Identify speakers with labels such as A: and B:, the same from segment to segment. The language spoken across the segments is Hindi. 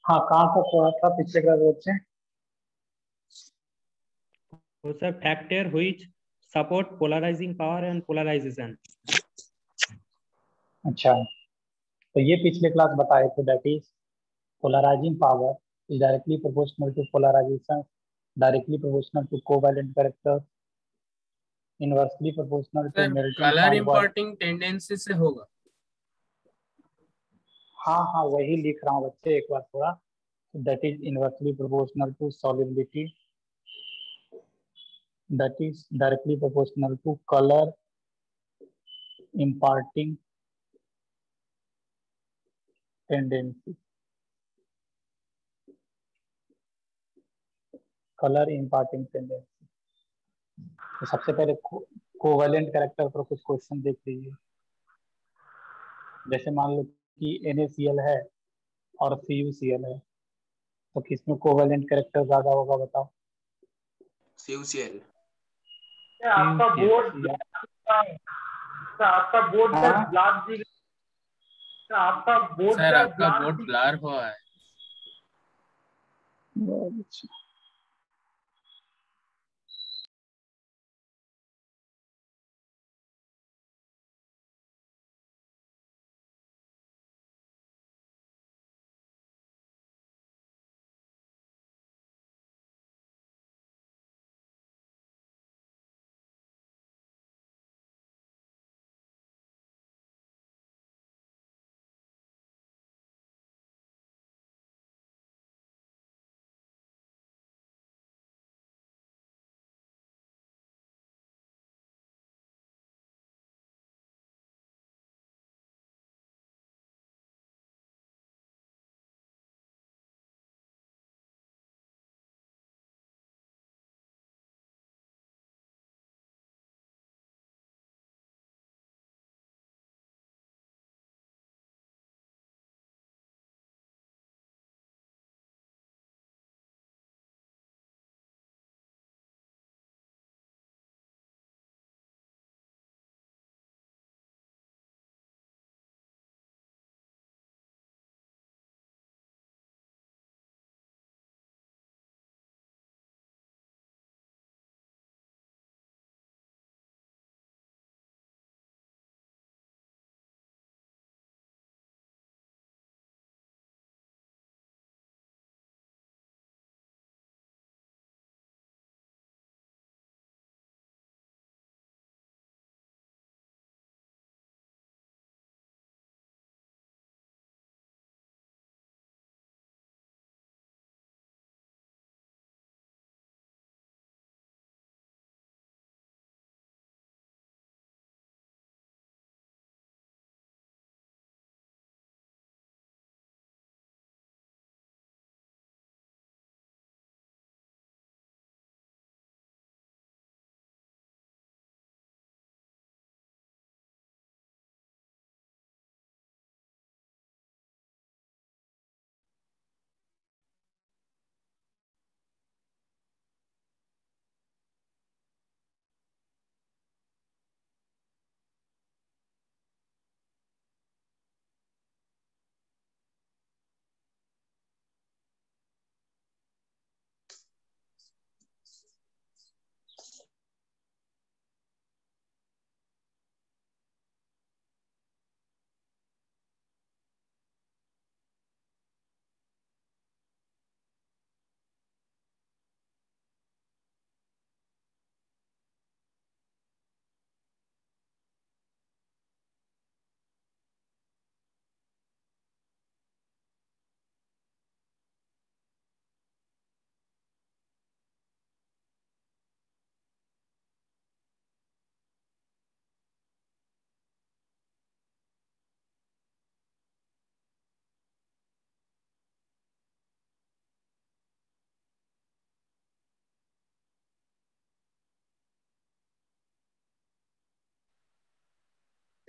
A: हाँ, कहाँ तक हुआ था पिछले क्लास से?
B: वो sir factor which support polarising power and polarisation.
A: अच्छा, तो ये पिछले क्लास बताए थे, that is polarising power is directly proportional to polarisation, directly proportional to covalent character, inversely proportional to
C: sir
A: melting
C: colour
A: point work.
C: Importing tendency से होगा।
A: हाँ हाँ, वही लिख रहा हूँ बच्चे, एक बार थोड़ा। That is inversely proportional to solubility, that is directly proportional to color imparting tendency, color imparting tendency। तो सबसे पहले कोवेलेंट कैरेक्टर पर कुछ क्वेश्चन देख लीजिए। जैसे मान लो कि NaCl है और CuCl है, तो किसमें कोवेलेंट कैरेक्टर ज्यादा होगा बताओ?
C: CuCl।
D: आपका बोर्ड आपका बोर्ड
A: हाँ?
D: ब्लैक दिख आपका बोर्ड
C: सर आपका बोर्ड ब्लर हुआ है।
A: अच्छा,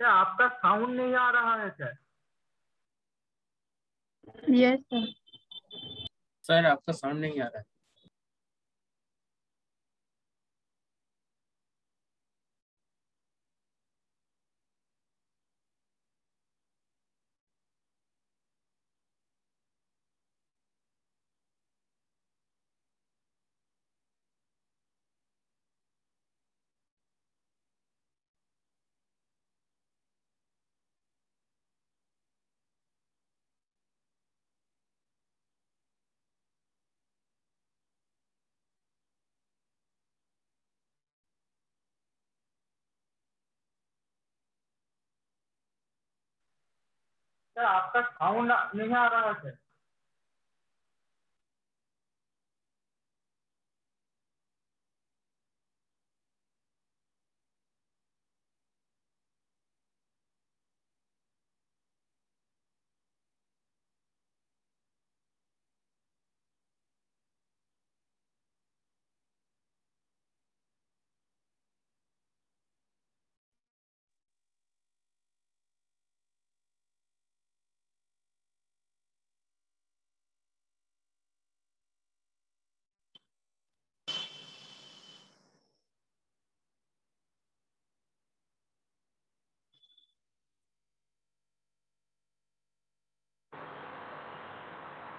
D: क्या आपका साउंड नहीं आ रहा है क्या?
E: Yes sir.
C: सर आपका साउंड नहीं आ रहा है।
D: क्या आपका साउंड नहीं आ रहा है?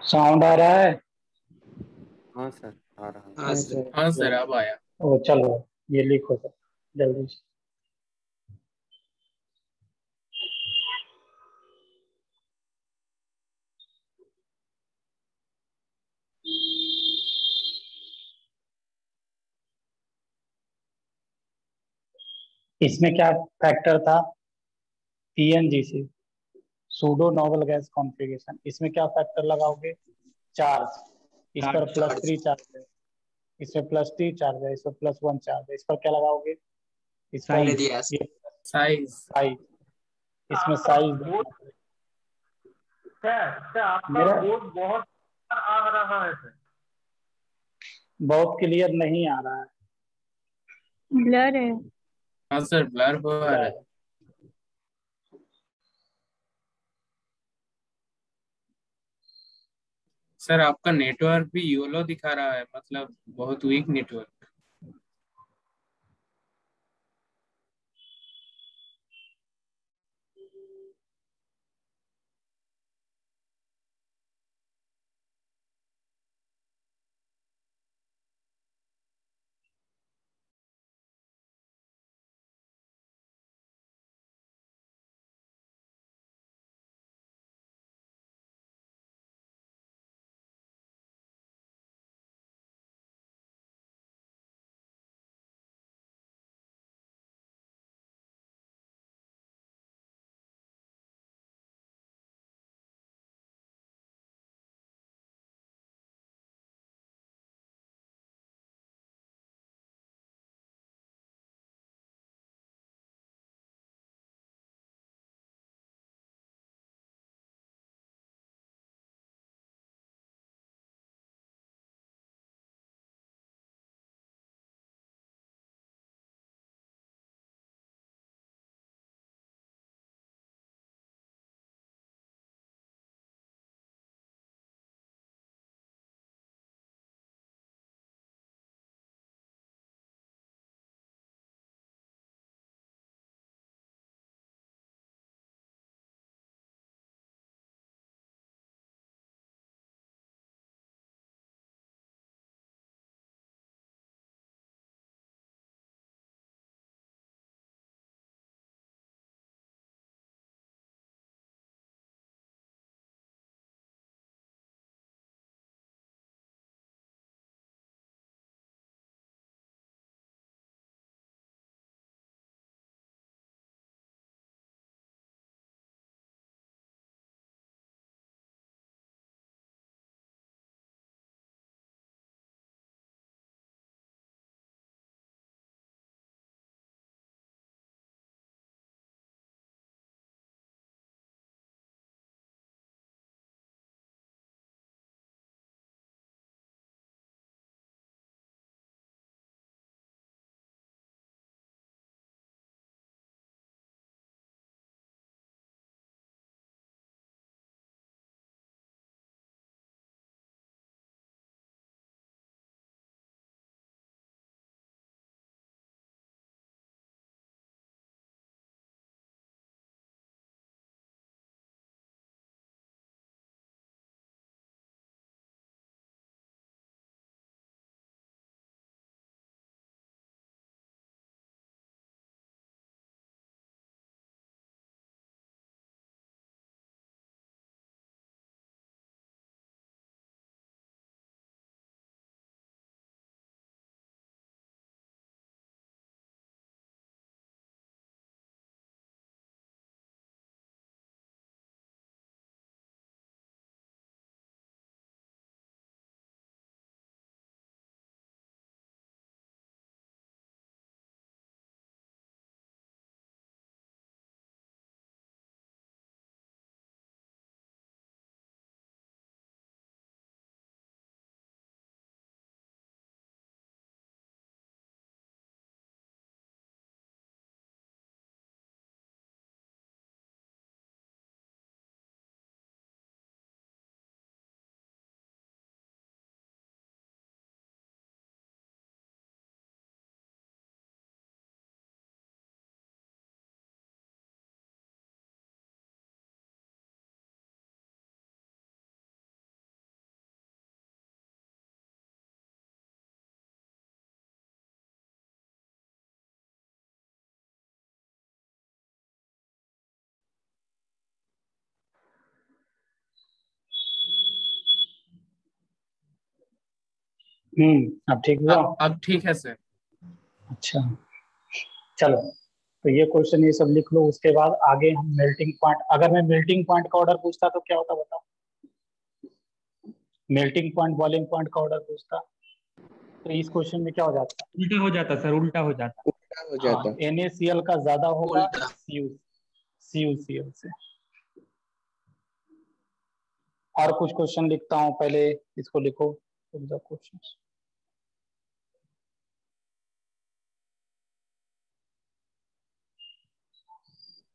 A: साउंड आ रहा है?
E: हाँ सर आ रहा है।
C: हाँ सर, हाँ सर, अब आया।
A: ओ चलो, ये लिखो सर जल्दी से। इसमें क्या फैक्टर था? पीएनजीसी, सूडो नोवेल गैस कॉन्फ़िगरेशन। इसमें क्या फैक्टर लगाओगे? चार्ज। इस पर +3 चार्ज है, इसमें +3 चार्ज है, इसमें +1 चार्ज है। इस पर क्या लगाओगे? इस पर
B: Size.
A: ये
C: साइज।
A: साइज। इसमें
D: आपका
A: साइज
D: बोर्ड क्या आपका
A: मेरा
D: बोर्ड बहुत आ रहा है सर?
A: बहुत क्लियर नहीं आ रहा है।
F: ब्लर है।
C: हाँ सर, ब्लर हो रहा है। सर, आपका नेटवर्क भी योलो दिखा रहा है, मतलब बहुत वीक नेटवर्क।
A: अब ठीक हुआ।
C: अब ठीक है सर।
A: अच्छा चलो, तो ये क्वेश्चन ये सब लिख लो। उसके बाद आगे हम मेल्टिंग पॉइंट, अगर मैं मेल्टिंग पॉइंट का ऑर्डर पूछता तो क्या होता बताओ? मेल्टिंग पॉइंट बॉइलिंग पॉइंट का ऑर्डर पूछता तो इस क्वेश्चन में क्या हो जाता?
B: उल्टा हो जाता सर, उल्टा हो जाता।
E: उल्टा हो जाता।
A: हाँ, NaCl का ज्यादा होगा
G: उल्टा।
A: CuCl से। और कुछ क्वेश्चन लिखता हूँ, पहले इसको लिखो क्वेश्चन।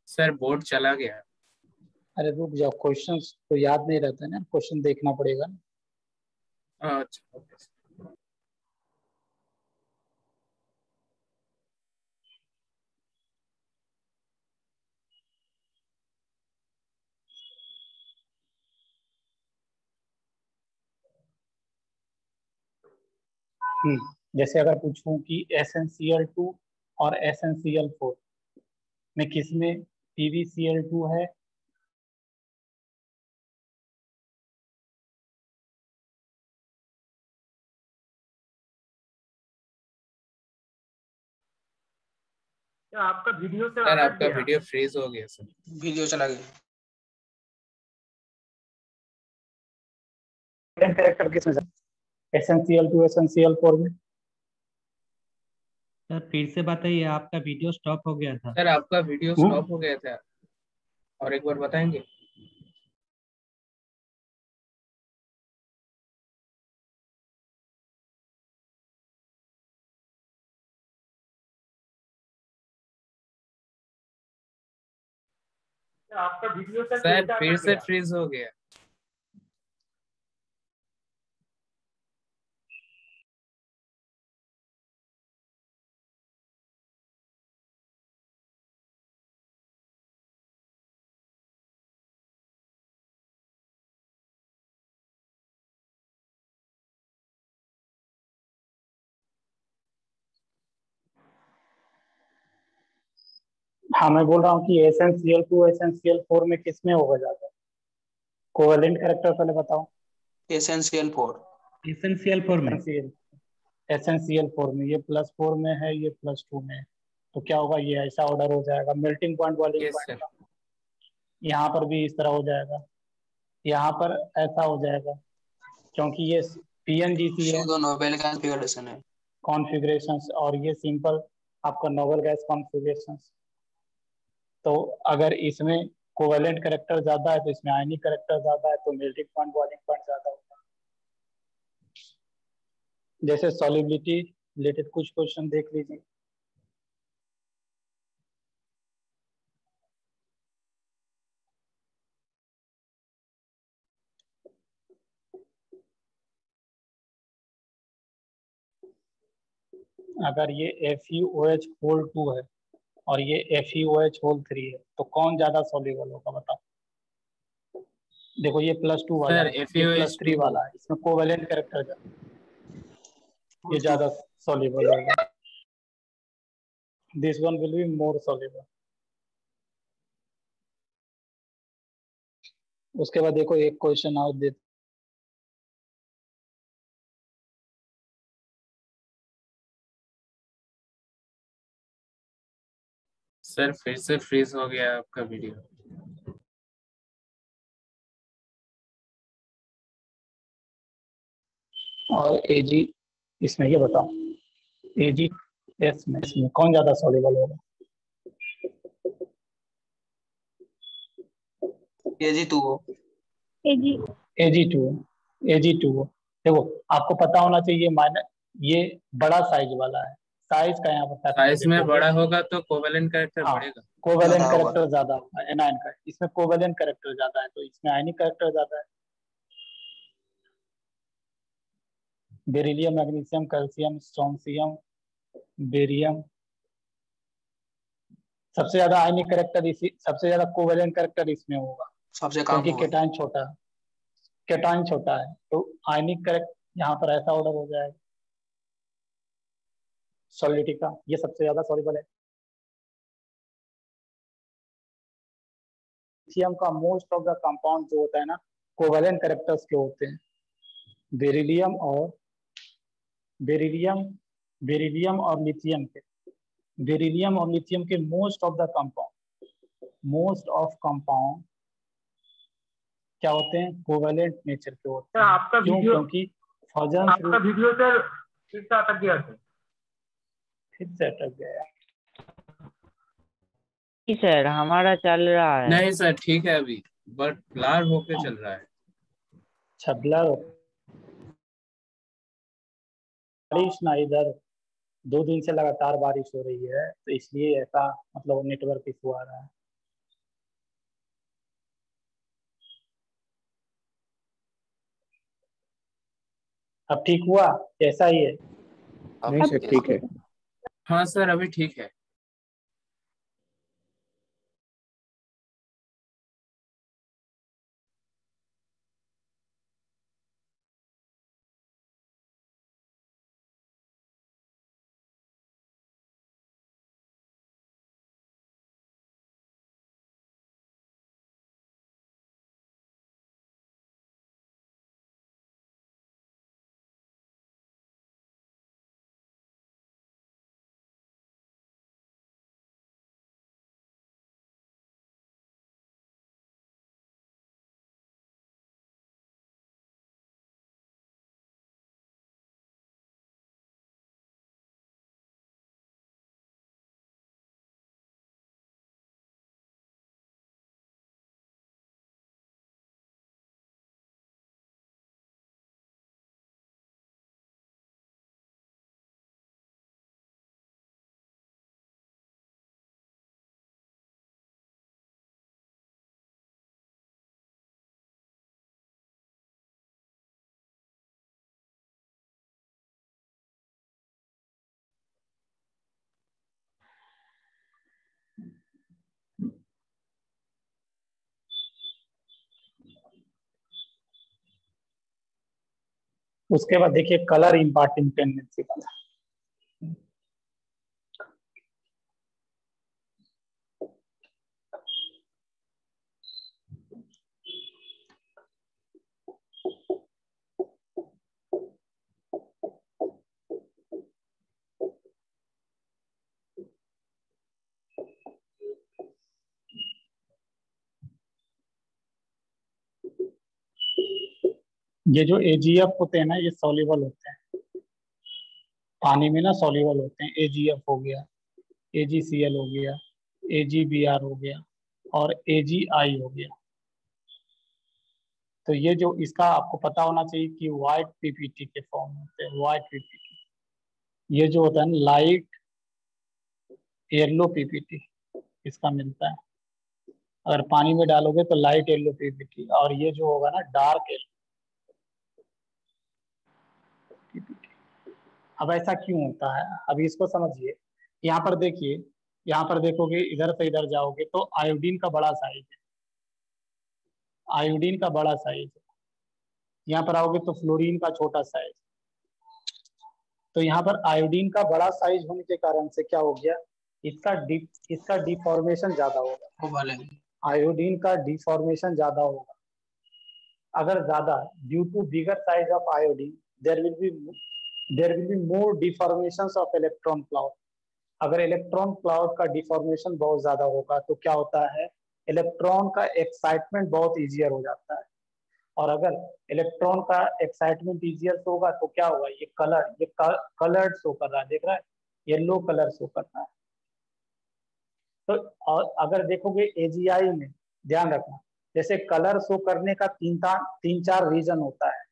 C: सर बोर्ड चला गया।
A: अरे रुक जाओ, क्वेश्चंस तो याद नहीं रहता है ना, क्वेश्चन देखना पड़ेगा ना।
C: अच्छा ओके सर।
A: जैसे अगर पूछूं कि SnCl2 और SnCl4 में किसमें PbCl2 है
D: क्या आपका वीडियो से
C: सर
D: हट
C: आपका
D: गया?
C: वीडियो फ्रीज हो गया सर।
G: वीडियो चला गया।
A: कैरेक्टर किसमें SnCl2 SnCl4 में?
B: सर फिर से बताइए, आपका वीडियो स्टॉप हो गया था।
C: सर आपका वीडियो स्टॉप हो गया था, और एक बार बताएंगे?
D: क्या आपका वीडियो से
C: सर
D: डेटा
C: फिर
D: कट
C: से
D: गया?
C: फ्रीज हो गया।
A: हाँ, मैं बोल रहा हूँ कि SnCl2 SnCl4 में किसमें होगा ज्यादा? कोवेलेंट कैरेक्टर पहले बताओ।
G: SnCl4।
B: SnCl4 में।
A: SnCl4 में, ये +4 में है, ये +2 में है, तो क्या होगा? ये ऐसा ऑर्डर हो जाएगा melting point boiling
C: yes
A: point
C: sir.
A: का। यहाँ पर भी इस तरह हो जाएगा, यहाँ पर ऐसा हो जाएगा, क्योंकि ये PNGC है
G: सूडो नोबेल कॉन्फ़िगरेशन है।
A: कॉन्फ़िगरेशंस, और ये सिंपल आपका नोबल गैस कॉन्फ़िगरेशंस। तो अगर इसमें कोवेलेंट कैरेक्टर ज्यादा है तो इसमें आयनिक कैरेक्टर ज्यादा है, तो मेल्टिंग पॉइंट बॉइलिंग पॉइंट ज्यादा होगा। जैसे सॉल्युबिलिटी रिलेटेड कुछ क्वेश्चन देख लीजिए। अगर ये FeOH होल 2 है और ये FeOH होल 3 है, तो कौन ज्यादा सॉल्युबल होगा बताओ? देखो, ये +2 वाला
C: सर
A: है, ये +3
C: FeOH2
A: वाला है, इसमें कोवेलेंट कैरेक्टर ये ज्यादा सॉल्युबल होगा। This one will be more soluble. उसके बाद देखो एक क्वेश्चन और दे,
C: सर फिर से फ्रीज हो गया आपका वीडियो।
A: और AG इसमें ये बताओ, AgS में इसमें कौन ज्यादा सॉल्युबल होगा?
G: Ag2।
F: एजी
A: Ag2 Ag2 देखो, आपको पता होना चाहिए माइनस, ये बड़ा साइज वाला है, साइज का यहाँ पर फैक्टर
C: साइज में
A: देखोगे।
C: बड़ा होगा तो कोवेलेंट कैरेक्टर
A: हाँ,
C: बढ़ेगा।
A: कोवेलेंट
G: ज्यादा होगा।
A: कैरेक्टर ज्यादा होगा एनायन का, इसमें कोवेलेंट कैरेक्टर ज्यादा है तो इसमें आयनिक कैरेक्टर ज्यादा है। Beryllium, magnesium, calcium, strontium, barium, सबसे ज्यादा आयनिक कैरेक्टर इसी, सबसे ज्यादा कोवेलेंट कैरेक्टर इसमें होगा,
G: सबसे कम
A: क्योंकि
G: होगा।
A: केटाइन छोटा है, तो आयनिक कैरेक्टर यहाँ पर ऐसा ऑर्डर हो जाएगा। सॉलिडिटी का ये सबसे ज्यादा सॉल्युबल है। लिथियम का मोस्ट ऑफ द कंपाउंड जो होता है ना, कोवेलेंट कैरेक्टर्स के होते हैं। बेरिलियम और बेरिलियम बेरिलियम और लिथियम के मोस्ट ऑफ कंपाउंड क्या होते हैं, कोवेलेंट नेचर के होते
D: सर
A: हैं।
D: आपका
A: क्यों?
D: वीडियो
A: क्योंकि फॉजन
D: आपका वीडियो सर फिर से अटक गया सर।
A: फिर से अटक गया।
H: सर हमारा चल रहा है।
C: नहीं सर ठीक है अभी, बट ब्लर होके चल रहा है।
A: अच्छा, ब्लर। बारिश ना इधर 2 दिन से लगातार बारिश हो रही है, तो इसलिए ऐसा मतलब नेटवर्क इशू आ रहा है। अब ठीक हुआ? कैसा ही है?
E: नहीं सर ठीक है।
C: हाँ सर अभी ठीक है।
A: उसके बाद देखिए कलर इम्पार्टिंग टेंडेंसी वाला। ये जो AgF होते हैं ना, ये सॉल्युबल होते हैं पानी में ना, सॉल्युबल होते हैं। AgF हो गया, AgCl हो गया, AgBr हो गया और AgI हो गया। तो ये जो इसका आपको पता होना चाहिए कि व्हाइट पीपीटी के फॉर्म होते हैं। व्हाइट पीपीटी ये जो होता है ना, लाइट येलो पीपीटी इसका मिलता है। अगर पानी में डालोगे तो लाइट येलो पीपीटी, और ये जो होगा ना डार्क येलो पीपीटी। अब ऐसा क्यों होता है, अभी इसको समझिए। यहाँ पर देखिए, यहाँ पर देखोगे, इधर से इधर जाओगे तो आयोडीन का बड़ा साइज है, आयोडीन का बड़ा साइज है। यहाँ पर आओगे तो फ्लोरीन का छोटा साइज। तो यहाँ पर आयोडीन का बड़ा साइज होने के कारण से क्या हो गया, इसका डिफॉर्मेशन ज्यादा होगा।
G: वो वाले
A: आयोडीन का डिफॉर्मेशन ज्यादा होगा। अगर ज्यादा, due to bigger size of iodine there will be more deformations of electron cloud. अगर इलेक्ट्रॉन क्लाउड का डिफॉर्मेशन बहुत ज्यादा होगा तो क्या होता है, इलेक्ट्रॉन का एक्साइटमेंट बहुत इजियर हो जाता है। और अगर इलेक्ट्रॉन का एक्साइटमेंट इजियर होगा तो क्या होगा, ये कलर्ड शो कर रहा है, देख रहा है, येलो कलर शो कर रहा है। तो और अगर देखोगे AgI में, ध्यान रखना, जैसे कलर शो करने का तीन चार रीजन होता है।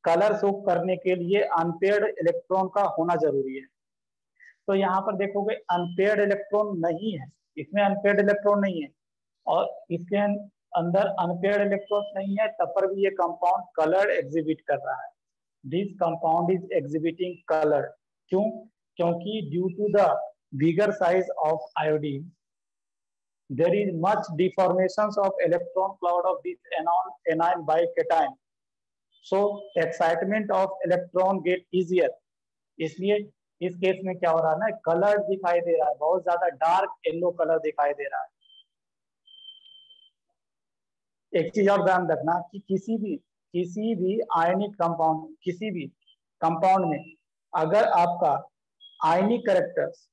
A: कलर शो करने के लिए अनपेयर्ड इलेक्ट्रॉन का होना जरूरी है। तो यहाँ पर देखोगे अनपेयर्ड इलेक्ट्रॉन नहीं है, इसमें अनपेयर्ड इलेक्ट्रॉन नहीं है, और इसके अंदर अनपेयर्ड इलेक्ट्रॉन नहीं है, तब पर भी ये कंपाउंड कलर एग्जिबिट कर रहा है। This compound is exhibiting colour. क्यों? क्योंकि due to the bigger size of iodine there is much deformations of electron cloud of this anion by cation, so excitement of electron get easier। इसलिए इस केस में क्या हो रहा है ना, कलर दिखाई दे रहा है, बहुत ज्यादा डार्क येलो कलर दिखाई दे रहा है। एक चीज और ध्यान रखना कि किसी भी आयनिक कंपाउंड, किसी भी कंपाउंड में अगर आपका आयनिक कैरेक्टर्स,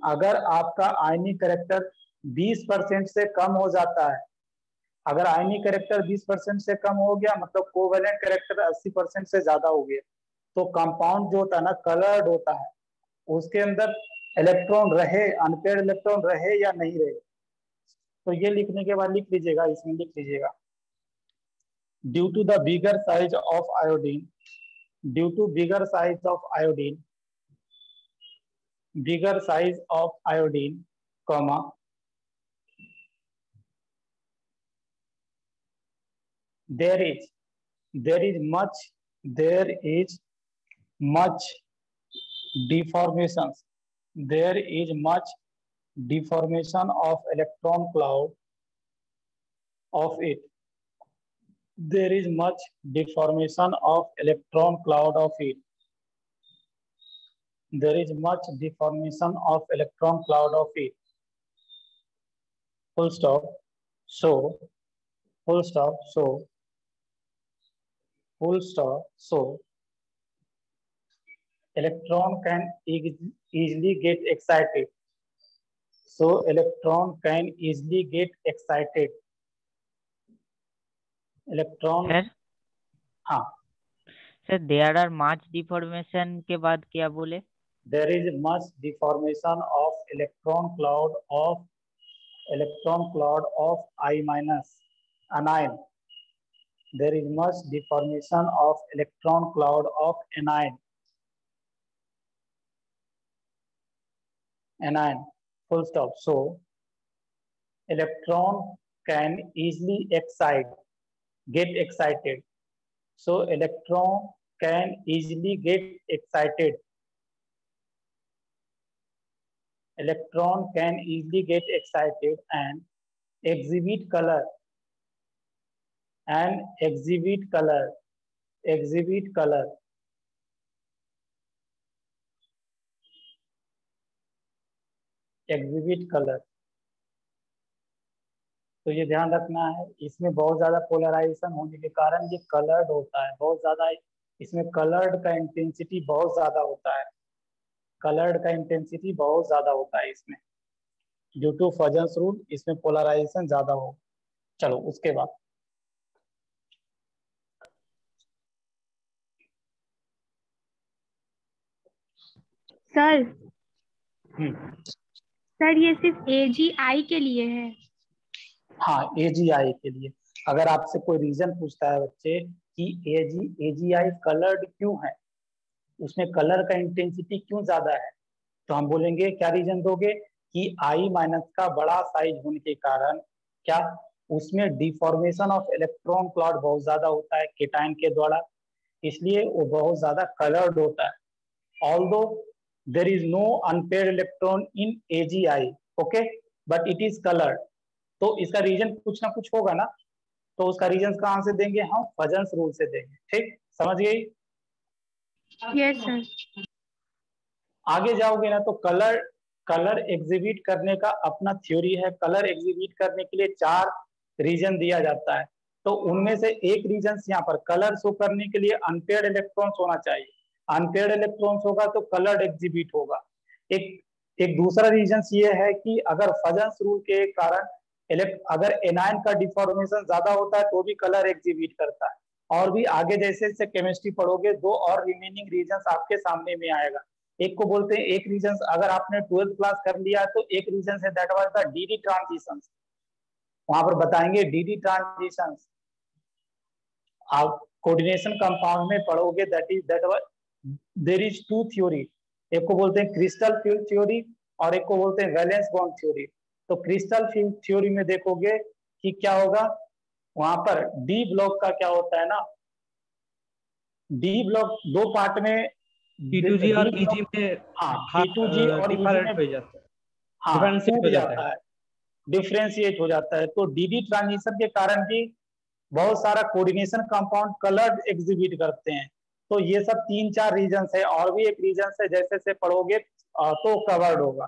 A: अगर आपका आयनिक कैरेक्टर 20% से कम हो जाता है, अगर आयनिक कैरेक्टर 20% से कम हो गया मतलब कोवेलेंट कैरेक्टर 80% से ज्यादा हो गया, तो कंपाउंड जो होता है ना कलर्ड होता है, उसके अंदर इलेक्ट्रॉन रहे, अनपेयर्ड इलेक्ट्रॉन रहे या नहीं रहे। तो ये लिखने के बाद लिख लीजिएगा, इसमें लिख लीजिएगा due to the bigger size of iodine, due to bigger size of iodine, bigger size of iodine, comma there is much deformations, there is much deformation of electron cloud of it, there is much deformation of electron cloud of it, there is much deformation of electron cloud of it, full stop. So full stop. So full stop. So electron can easily get excited. So electron can easily get excited. Electron.
H: Sir
A: हाँ,
H: सर देयर आर माच डिफॉर्मेशन के बाद क्या बोले?
A: there is much deformation of electron cloud of I minus anion. There is much deformation of electron cloud of anion. Anion. Full stop. So electron can easily get excited. So electron can easily get excited. Electron can easily get excited and exhibit color. And exhibit color. Exhibit color. Exhibit color. तो ये ध्यान रखना है, इसमें बहुत ज्यादा पोलराइजेशन होने के कारण ये कलर्ड होता है, बहुत ज्यादा इसमें कलर्ड का इंटेंसिटी बहुत ज्यादा होता है, कलर्ड का इंटेंसिटी बहुत ज्यादा होता है इसमें, ड्यू टू फजन्स रूल इसमें पोलराइजेशन ज्यादा हो। चलो उसके बाद
F: सर सर ये सिर्फ AgI के लिए है।
A: हाँ, AgI के लिए। अगर आपसे कोई रीजन पूछता है बच्चे कि AgI कलर्ड क्यों है, उसमें कलर का इंटेंसिटी क्यों ज्यादा है, तो हम बोलेंगे क्या रीजन दोगे कि I माइनस का बड़ा साइज होने के कारण क्या उसमें डिफॉर्मेशन ऑफ इलेक्ट्रॉन क्लाउड बहुत ज्यादा होता है केटायन के द्वारा, इसलिए वो बहुत ज्यादा कलर्ड होता है। Although there is no unpaired electron in AgI, okay, but it is coloured. तो इसका रीजन कुछ ना कुछ होगा ना, तो उसका रीजन कहाँ से देंगे हम? फजन्स रूल से देंगे। ठीक, समझ गई?
F: Yes sir.
A: आगे जाओगे ना तो कलर एग्जिबिट करने का अपना थ्योरी है। कलर एग्जिबिट करने के लिए 4 रीजन दिया जाता है, तो उनमें से एक रीजन यहाँ पर कलर शो करने के लिए अनपेयर्ड इलेक्ट्रॉन्स होना चाहिए। अनपेयर्ड इलेक्ट्रॉन्स होगा तो कलर एग्जिबिट होगा। एक दूसरा रीजन ये है कि अगर फजन्स रूल के कारण अगर एनायन का डिफॉर्मेशन ज्यादा होता है तो भी कलर एग्जिबिट करता है। और भी आगे जैसे जैसे केमिस्ट्री पढ़ोगे 2 और रिमेनिंग रीजन आपके सामने में आएगा। एक को बोलते हैं, एक रीजन अगर आपने 12th क्लास कर लिया तो एक रीजन है that was the DD transition, वहां पर बताएंगे DD ट्रांजिशन। आप कोऑर्डिनेशन कंपाउंड में पढ़ोगे देयर इज 2 थ्योरी, एक को बोलते हैं क्रिस्टल फील्ड थ्योरी और एक को बोलते हैं वैलेंस बॉन्ड थ्योरी। तो क्रिस्टल फील्ड थ्योरी में देखोगे कि क्या होगा, वहां पर डी ब्लॉक का क्या होता है ना, डी ब्लॉक 2 पार्ट में
B: T2G और EG में
A: T2G और
B: डिफरेंट हो जाता है,
A: हाँ
B: डिफरेंशिएट हो जाता है,
A: डिफरेंशिएट हो जाता है। तो DD ट्रांजिशन के कारण भी बहुत सारा कोऑर्डिनेशन कंपाउंड कलर्ड एग्जिबिट करते हैं। तो ये सब 3-4 रीजन है, और भी एक रीजन है जैसे से पढ़ोगे तो कवर्ड होगा।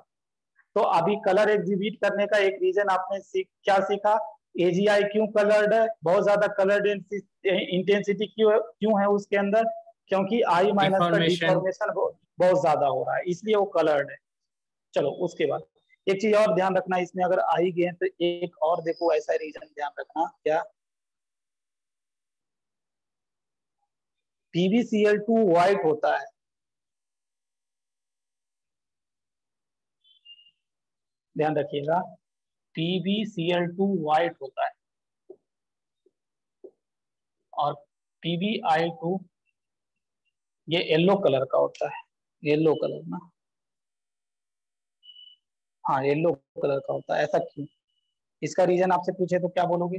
A: तो अभी कलर एग्जिबिट करने का एक रीजन आपने क्या सीखा, AgI क्यों कलर्ड है, बहुत ज्यादा कलर्ड इंटेंसिटी क्यों है उसके अंदर, क्योंकि I माइनस का डिफॉर्मेशन बहुत ज्यादा हो रहा है, इसलिए वो कलर्ड है। चलो उसके बाद एक चीज और ध्यान रखना, इसमें अगर आई गए तो एक और देखो ऐसा रीजन ध्यान रखना, क्या PbCl2 व्हाइट होता है, ध्यान रखिएगा, PbCl2 व्हाइट होता है और PbI2 ये येलो कलर का होता है, येलो कलर ना, हाँ येलो कलर का होता है। ऐसा क्यों? इसका रीजन आपसे पूछे तो क्या बोलोगे?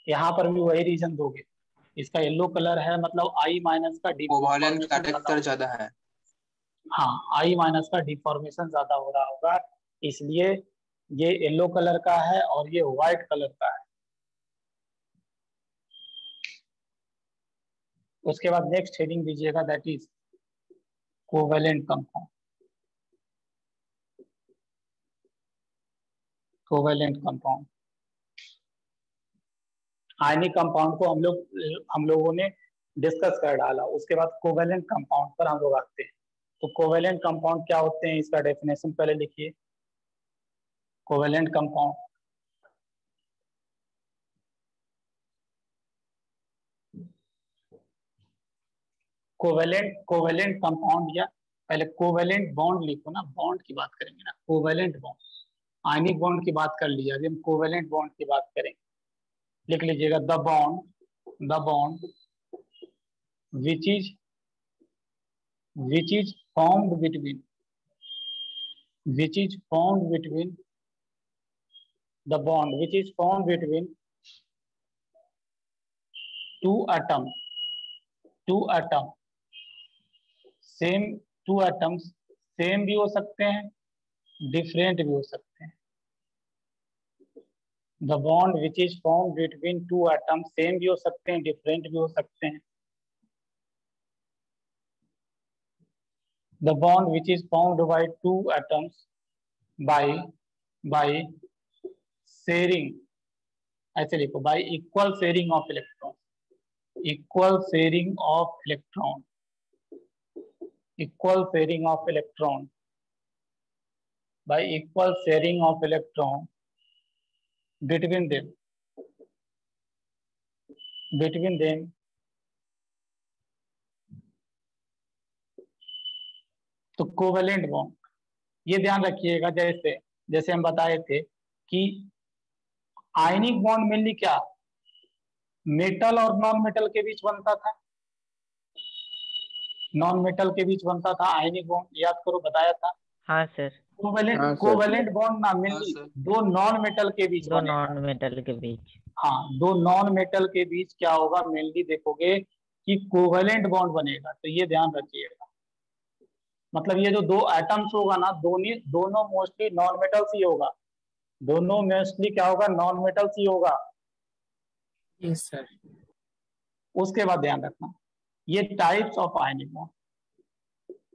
A: यहाँ पर भी वही रीजन दोगे, इसका येलो कलर है मतलब I माइनस का
G: कोवैलेंट
A: डिफॉर्मेशन
G: कैरेक्टर ज्यादा है।
A: हाँ I माइनस का डिफॉर्मेशन ज्यादा हो रहा होगा, इसलिए ये येलो कलर का है और ये व्हाइट कलर का है। उसके बाद नेक्स्ट हेडिंग दीजिएगा, that is covalent compound. Covalent compound, ionic compound को हम लोगों ने डिस्कस कर डाला, उसके बाद कोवैलेंट कंपाउंड पर हम लोग आते हैं। तो कोवैलेंट कंपाउंड क्या होते हैं, इसका डेफिनेशन पहले लिखिए। कोवैलेंट कंपाउंड कोवैलेंट कंपाउंड, या पहले कोवैलेंट बॉन्ड लिखो ना, बॉन्ड की बात करेंगे ना, कोवैलेंट बॉन्ड। आयनिक बॉन्ड की बात कर लिया, अभी हम कोवैलेंट बॉन्ड की बात करेंगे। लिख लीजिएगा, the bond which is formed between the bond which is formed between two atoms सेम, टू एटम्स सेम भी हो सकते हैं, डिफरेंट भी हो सकते हैं। The bond which is form between two atoms same भी हो सकते हैं, डिफरेंट भी हो सकते हैं। The bond which is formed by two atoms by sharing, ऐसे लिखो, by equal sharing of electron, equal sharing of electron by equal sharing of electron between them तो कोवैलेंट बॉन्ड, ये ध्यान रखिएगा, जैसे हम बताए थे कि आयनिक बॉन्ड मेनली क्या मेटल और नॉन मेटल के बीच बनता था, आयनिक बॉन्ड, याद करो बताया था।
H: हाँ सर।
A: कोवैलेंट बॉन्ड ना मेनली दो नॉन मेटल के बीच
H: दो
A: बनेगा।
H: नॉन मेटल के बीच,
A: हाँ, दो नॉन मेटल के बीच क्या होगा, मेनली देखोगे कि कोवैलेंट बॉन्ड बनेगा। तो ये ध्यान रखिएगा, मतलब ये जो दो एटम्स होगा ना, दोनों मोस्टली नॉन मेटल्स ही होगा, दोनों मोस्टली क्या होगा, नॉन मेटल्स ही होगा।
C: Yes sir.
A: उसके बाद ध्यान रखना, ये types of ionic bond,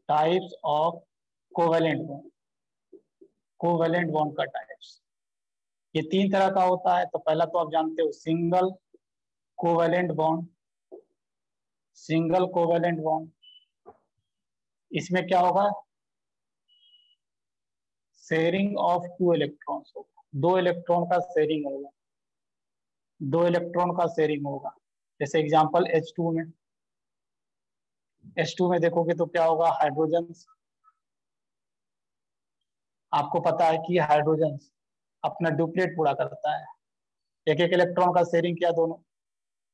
A: types of covalent bond का टाइप्स, ये 3 तरह का होता है। तो पहला तो आप जानते हो सिंगल कोवैलेंट बॉन्ड, इसमें क्या होगा, शेयरिंग ऑफ 2 इलेक्ट्रॉन्स होगा, 2 इलेक्ट्रॉन का शेयरिंग होगा। जैसे एग्जांपल H2 में देखोगे तो क्या होगा, हाइड्रोजन, आपको पता है कि हाइड्रोजन अपना डुप्लेट पूरा करता है, एक इलेक्ट्रॉन का शेयरिंग किया दोनों,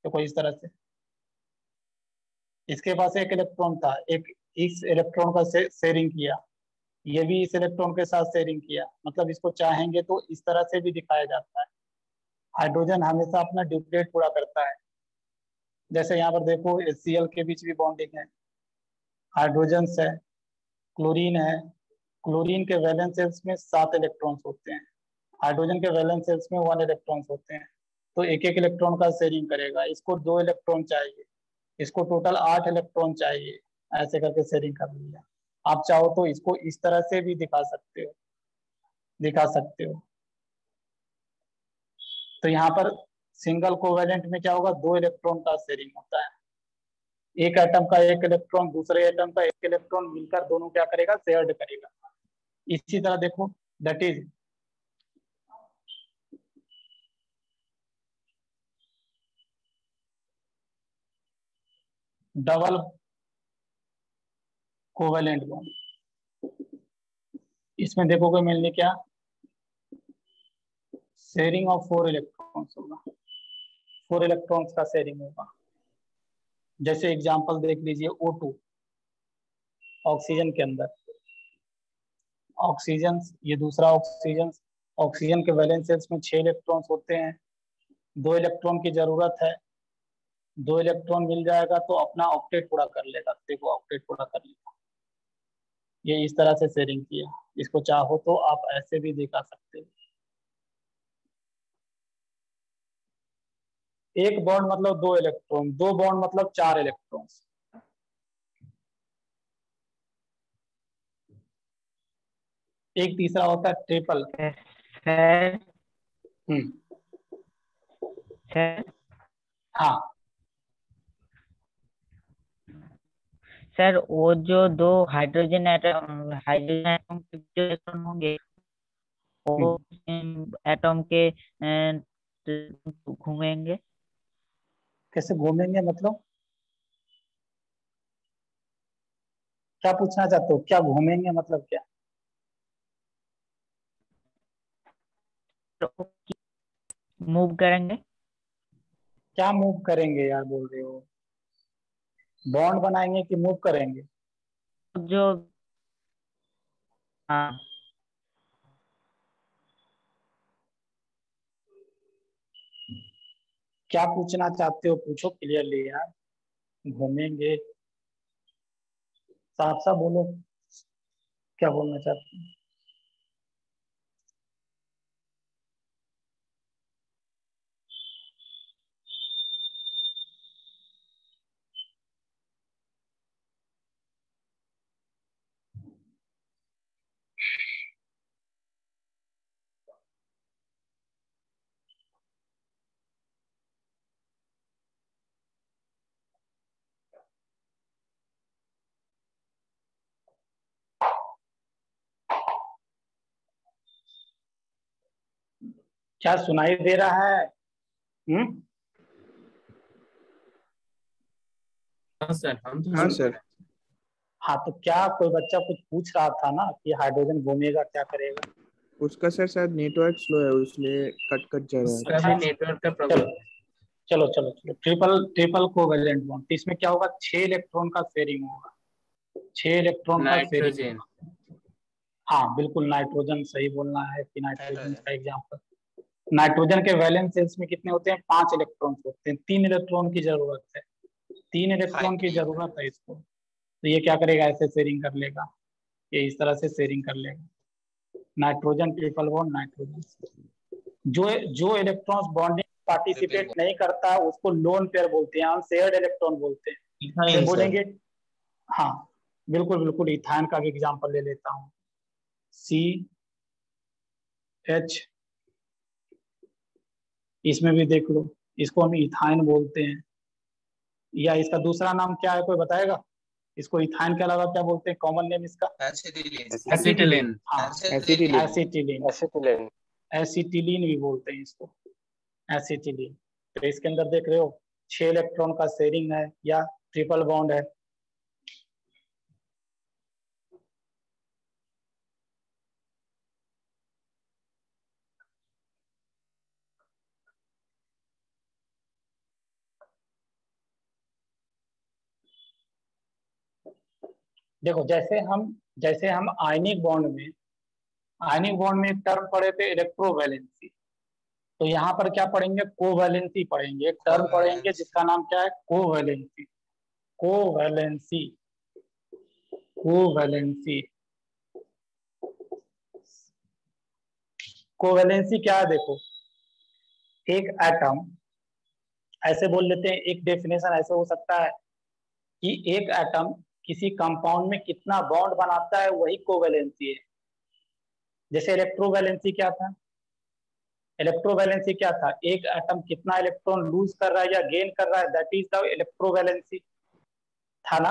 A: तो कोई इस तरह से, इसके पास एक इलेक्ट्रॉन था, इस इलेक्ट्रॉन का शेयरिंग किया, ये भी इस इलेक्ट्रॉन के साथ शेयरिंग किया, मतलब इसको चाहेंगे तो इस तरह से भी दिखाया जाता है। हाइड्रोजन हमेशा अपना डुप्लेट पूरा करता है। जैसे यहाँ पर देखो HCl के बीच भी बॉन्डिंग है, हाइड्रोजन है, क्लोरीन के वैलेंस शेल्स में 7 इलेक्ट्रॉन्स होते हैं, हाइड्रोजन के वैलेंस शेल्स में 1 इलेक्ट्रॉन्स होते हैं। तो एक इलेक्ट्रॉन का शेयरिंग करेगा, इसको 2 इलेक्ट्रॉन चाहिए, इसको टोटल 8 इलेक्ट्रॉन चाहिए, ऐसे करके शेयरिंग कर लिया। आप चाहो तो इसको इस तरह से भी दिखा सकते हो। तो यहाँ पर सिंगल कोवैलेंट में क्या होगा, 2 इलेक्ट्रॉन का शेयरिंग होता है, एक एटम का एक इलेक्ट्रॉन दूसरे एटम का एक इलेक्ट्रॉन मिलकर दोनों क्या करेगा, शेयर्ड करेगा। इसी तरह देखो that is double covalent bond. इसमें देखोगे मिलने क्या, शेयरिंग ऑफ 4 इलेक्ट्रॉन्स होगा, 4 इलेक्ट्रॉन्स का शेयरिंग होगा। जैसे एग्जांपल देख लीजिए O2, ऑक्सीजन के अंदर ऑक्सीजन, ये दूसरा ऑक्सीजन, ऑक्सीजन के वैलेंस शेल्स में 6 इलेक्ट्रॉन्स होते हैं, 2 इलेक्ट्रॉन की जरूरत है, 2 इलेक्ट्रॉन मिल जाएगा तो अपना ऑक्टेट पूरा कर लेगा, देखो ऑक्टेट पूरा कर लेगा। ये इस तरह से शेयरिंग किया। इसको चाहो तो आप ऐसे भी दिखा सकते हो। एक बॉन्ड मतलब 2 इलेक्ट्रॉन, 2 बॉन्ड मतलब 4 इलेक्ट्रॉन्स। एक तीसरा होता है ट्रिपल।
H: सर सर
A: हाँ
H: सर, वो जो दो हाइड्रोजन एटम के जो इलेक्ट्रॉन होंगे वो एटम के घूमेंगे।
A: कैसे घूमेंगे मतलब क्या पूछना चाहते हो, क्या घूमेंगे मतलब क्या?
H: मूव करेंगे।
A: क्या मूव करेंगे यार बोल रहे हो, बॉन्ड बनाएंगे कि मूव करेंगे?
H: जो हाँ
A: क्या पूछना चाहते हो पूछो क्लियरली यार। घूमेंगे, साफ साफ बोलो क्या बोलना चाहते हो। क्या सुनाई दे रहा है?
C: हाँ सर, हम तो
E: हाँ
C: सुन
E: सर।
C: रहे हैं।
A: हाँ तो क्या कोई बच्चा कुछ पूछ रहा था ना कि हाइड्रोजन घूमेगा क्या करेगा?
E: उसका सर शायद नेटवर्क स्लो है, इसलिए कट कट जा रहा है।
C: उसका भी नेटवर्क का
A: चलो
C: प्रॉब्लम है।
A: चलो चलो चलो, ट्रिपल कोवेलेंट बॉन्ड, तो इसमें क्या होगा, 6 इलेक्ट्रॉन का शेयरिंग होगा, 6 इलेक्ट्रॉन का शेयरिंग।
C: नाइट्रोजन।
A: हाँ बिल्कुल, नाइट्रोजन सही बोलना है कि नाइट्रोजन का एग्जाम्पल। नाइट्रोजन के वैलेंस शेल्स में कितने होते हैं, 5 इलेक्ट्रॉन होते हैं, 3 इलेक्ट्रॉन की जरूरत है, 3 इलेक्ट्रॉन की जरूरत है इसको। तो ये क्या करेगा, ऐसे शेयरिंग कर लेगा, ये इस तरह से शेयरिंग कर लेगा। Nitrogen triple bond nitrogen. जो इलेक्ट्रॉन्स बॉन्डिंग पार्टिसिपेट नहीं करता है उसको लोन पेयर बोलते हैं, अनशेयर्ड इलेक्ट्रॉन बोलते हैं। फिर बोलेंगे, हाँ बिल्कुल बिल्कुल, इथाइन का भी एग्जांपल ले लेता हूँ, CH, इसमें भी देख लो, इसको हम इथाइन बोलते हैं, या इसका दूसरा नाम क्या है कोई बताएगा? इसको इथाइन के अलावा क्या बोलते हैं, कॉमन नेम इसका?
C: एसिटिलीन।
A: हाँ
E: एसिटिलीन।
A: एसिटिलीन, एसिटिलीन भी बोलते हैं इसको, एसिटिलीन। तो इसके अंदर देख रहे हो 6 इलेक्ट्रॉन का शेयरिंग है या ट्रिपल बॉन्ड है। देखो जैसे हम आयनिक बॉन्ड में एक टर्म पढ़े थे इलेक्ट्रोवैलेंसी, तो यहाँ पर क्या पढ़ेंगे, कोवैलेंसी पढ़ेंगे। एक टर्म पढ़ेंगे जिसका नाम क्या है, कोवैलेंसी। कोवैलेंसी कोवैलेंसी कोवैलेंसी क्या है, देखो एक एटम, ऐसे बोल लेते हैं, एक डेफिनेशन ऐसे हो सकता है कि एक एटम किसी कंपाउंड में कितना बॉन्ड बनाता है वही कोवैलेंसी है। जैसे इलेक्ट्रोवैलेंसी क्या था, एक एटम कितना इलेक्ट्रॉन लूज कर रहा है या गेन कर रहा है, दैट इज द इलेक्ट्रोवैलेंसी। था ना।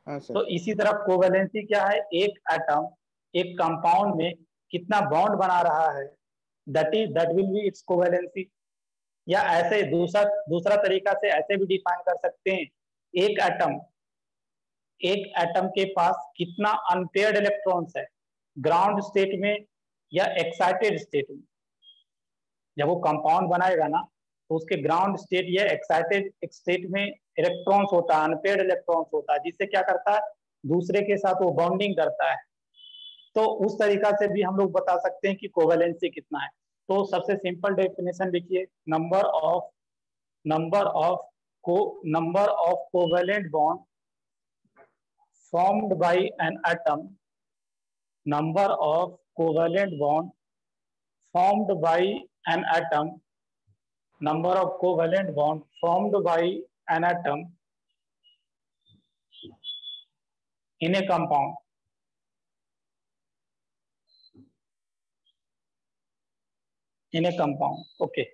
E: हाँ सर।
A: तो इसी तरह कोवेलेंसी क्या है, एक एटम एक कंपाउंड में कितना बॉन्ड बना रहा है, that will be it's covalency. या ऐसे दूसरा तरीका से ऐसे भी डिफाइन कर सकते हैं, एक एटम के पास कितना अनपेयर्ड इलेक्ट्रॉन्स है ग्राउंड स्टेट में या एक्साइटेड स्टेट में। जब वो कंपाउंड बनाएगा ना तो उसके ग्राउंड स्टेट या एक्साइटेड स्टेट में इलेक्ट्रॉन्स होता है, अनपेयर्ड इलेक्ट्रॉन्स होता है, जिससे क्या करता है, दूसरे के साथ वो बॉन्डिंग करता है। तो उस तरीका से भी हम लोग बता सकते हैं कि कोवेलेंसी कितना है। तो सबसे सिंपल डेफिनेशन लिखिए, number of covalent bond formed by an atom, number of covalent bond formed by an atom, number of covalent bond formed by an atom in a compound. In a compound, okay.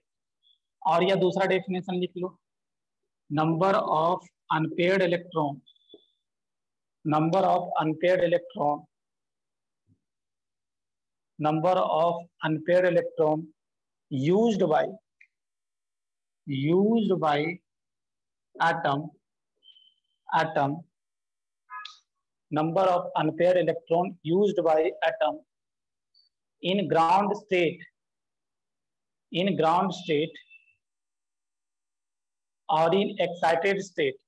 A: और या दूसरा डेफिनेशन लिख लो, number of unpaired electron, number of unpaired electron used by atom, number of unpaired electron used by atom in ground state or in excited state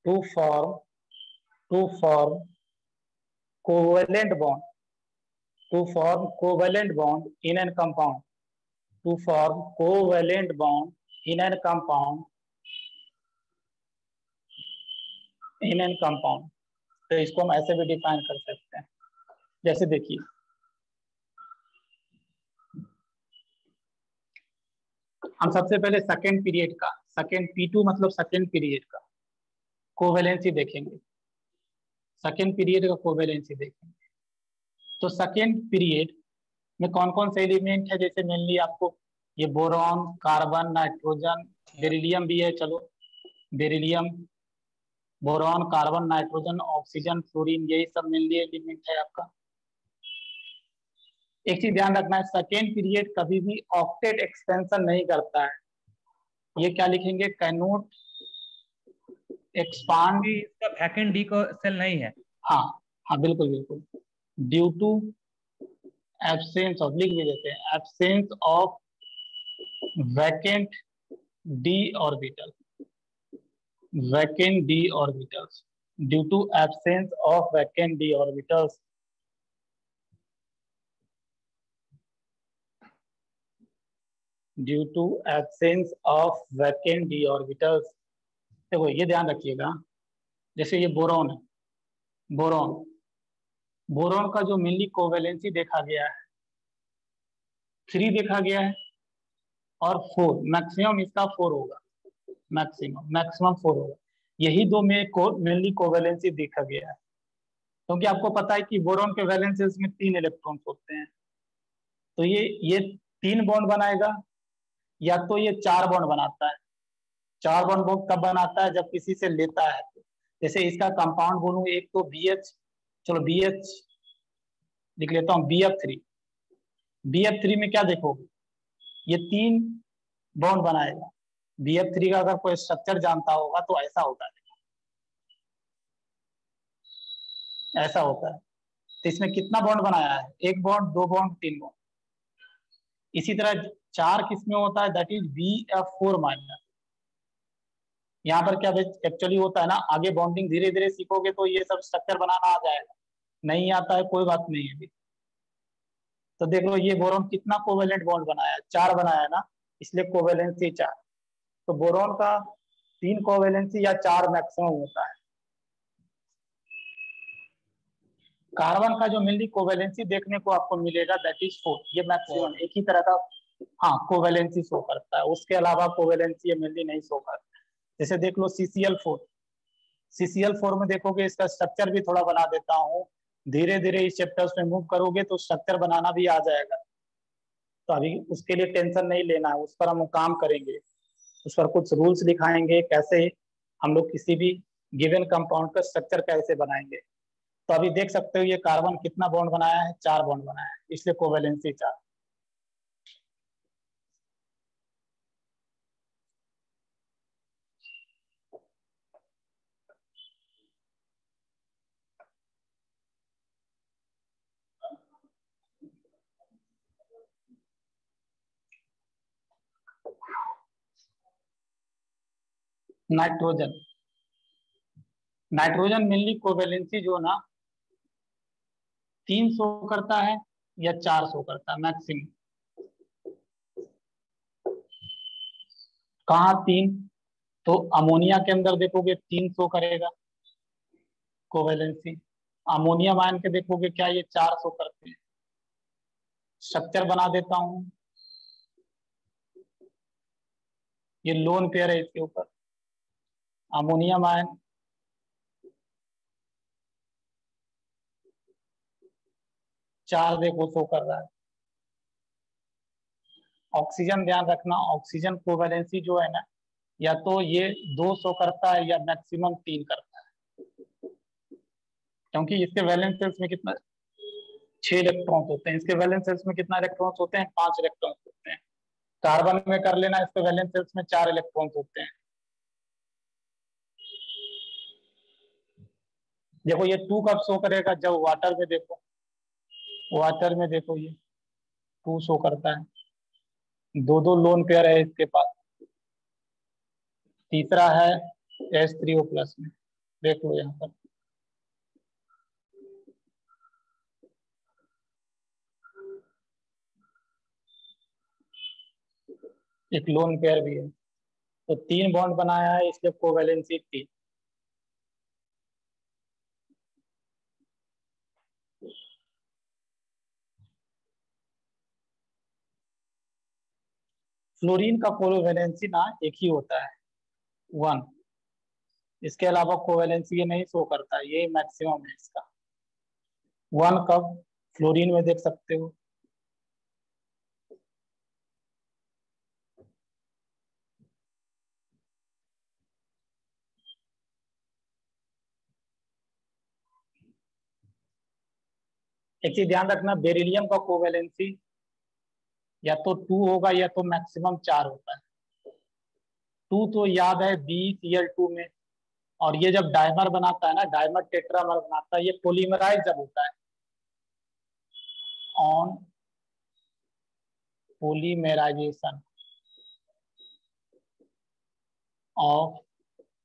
A: to form covalent bond in a compound, तो इसको हम ऐसे भी डिफाइन कर सकते हैं। जैसे देखिए, हम सबसे पहले सेकेंड P2 मतलब सेकेंड पीरियड का कोवेलेंसी देखेंगे। सेकेंड पीरियड का कोवेलेंसी देखेंगे तो सेकेंड पीरियड में कौन कौन से एलिमेंट है, जैसे मेनली आपको ये बोरॉन, कार्बन, नाइट्रोजन, बेरिलियम भी है, चलो beryllium, boron, carbon, nitrogen, oxygen, fluorine, यही सब मेनली एलिमेंट है आपका। एक चीज ध्यान रखना है, सेकेंड पीरियड कभी भी ऑक्टेट एक्सपेंशन नहीं करता है। ये क्या लिखेंगे, कैन नॉट एक्सपांड,
B: इसका वैकेंट डी को सेल नहीं है।
A: हाँ बिल्कुल, ड्यू टू एब्सेंस ऑफ, लिख भी देते हैं, absence of vacant d orbitals, due to absence of vacant d orbitals. Due to absence of vacant d orbitals. देखो ये ध्यान रखिएगा, जैसे ये बोरॉन है, बोरॉन का जो मेनली कोवेलेंसी देखा गया है 3 देखा गया है और 4, मैक्सिमम इसका 4 होगा, मैक्सिमम 4 होगा। यही दो में मेनली कोवेलेंसी देखा गया है, क्योंकि आपको पता है कि बोरॉन के वैलेंसेस में 3 इलेक्ट्रॉन्स होते हैं। तो ये 3 बॉन्ड बनाएगा या तो ये 4 बॉन्ड बनाता है। 4 बॉन्ड कब बनाता है, जब किसी से लेता है। जैसे इसका कंपाउंड बोलूं, एक तो BH, चलो BH लिख लेता हूँ, BF3 में क्या देखोगे, ये 3 बॉन्ड बनाएगा। BF3 का अगर कोई स्ट्रक्चर जानता होगा तो ऐसा होता है, ऐसा होता है। तो इसमें कितना बॉन्ड बनाया है, 1 बॉन्ड, 2 बॉन्ड, 3 बॉन्ड। इसी तरह 4 किसमें होता है, दैट इज BF4-। यहाँ पर क्या एक्चुअली होता है ना, आगे बॉन्डिंग धीरे धीरे सीखोगे तो ये सब स्ट्रक्चर बनाना आ जाएगा, नहीं आता है कोई बात नहीं है। तो देख लो ये बोरॉन कितना कोवेलेंट बॉन्ड बनाया, 4 बनाया ना, इसलिए कोवेलेंसी 4। तो बोरॉन का 3 कोवेलेंसी या 4 मैक्सिमम होता है। कार्बन का जो मेनली कोवेलेंसी देखने को आपको मिलेगा दैट इज 4, ये मैक्सिमम एक ही तरह का कोवेलेंसी शो करता है, उसके अलावा कोवेलेंसी ये मेनली नहीं शो करता। जैसे देख लो CCl4 में देखोगे, इसका स्ट्रक्चर भी थोड़ा बना देता हूँ, धीरे धीरे इस चैप्टर्स में मूव करोगे तो स्ट्रक्चर बनाना भी आ जाएगा। तो अभी उसके लिए टेंशन नहीं लेना है, उस पर हम काम करेंगे, उस पर कुछ रूल्स दिखाएंगे कैसे हम लोग किसी भी गिवन कंपाउंड का स्ट्रक्चर कैसे बनाएंगे। तो अभी देख सकते हो ये कार्बन कितना बॉन्ड बनाया है, 4 बॉन्ड बनाया है, इसलिए covalency 4। Nitrogen, nitrogen mainly covalency जो ना 300 करता है या 400 करता है मैक्सिमम। कहाँ 3? तो अमोनिया के अंदर देखोगे 300 करेगा कोवेलेंसी। अमोनियम आयन के देखोगे क्या ये 400 करते हैं। स्ट्रक्चर बना देता हूं, ये लोन पेयर है इसके ऊपर, अमोनियम आयन 4 देखो शो कर रहा है। ऑक्सीजन ध्यान रखना, ऑक्सीजन कोवेलेंसी जो है ना या तो ये 200 करता है या मैक्सिमम 3 करता है, क्योंकि इसके वैलेंस शेल्स में कितना 6 इलेक्ट्रॉन्स होते हैं, इसके वैलेंस शेल्स में कितना इलेक्ट्रॉन्स होते हैं 5 इलेक्ट्रॉन्स होते हैं। कार्बन में कर लेना, इसके वैलेंस शेल्स में 4 इलेक्ट्रॉन्स होते हैं। देखो ये 2 कब शो करेगा, जब वाटर में देखो, वाटर में देखो ये 2 शो करता है। 2 लोन पेयर है इसके पास। तीसरा है H3O+ में, देख लो यहाँ पर एक लोन पेयर भी है। तो 3 बॉन्ड बनाया है, इसलिए कोवेलेंसी 3। फ्लोरीन का कोवेलेंसी ना एक ही होता है 1, इसके अलावा कोवेलेंसी ये नहीं शो करता, ये मैक्सिमम है इसका 1। कब? फ्लोरीन में देख सकते हो एक चीज ध्यान रखना, बेरिलियम का कोवेलेंसी या तो 2 होगा या तो मैक्सिमम 4 होता है। 2 तो याद है BeCl2 में, और ये जब डायमर बनाता है ना, डायमर टेट्रामर बनाता है, ये पॉलीमराइज जब होता है on polymerisation of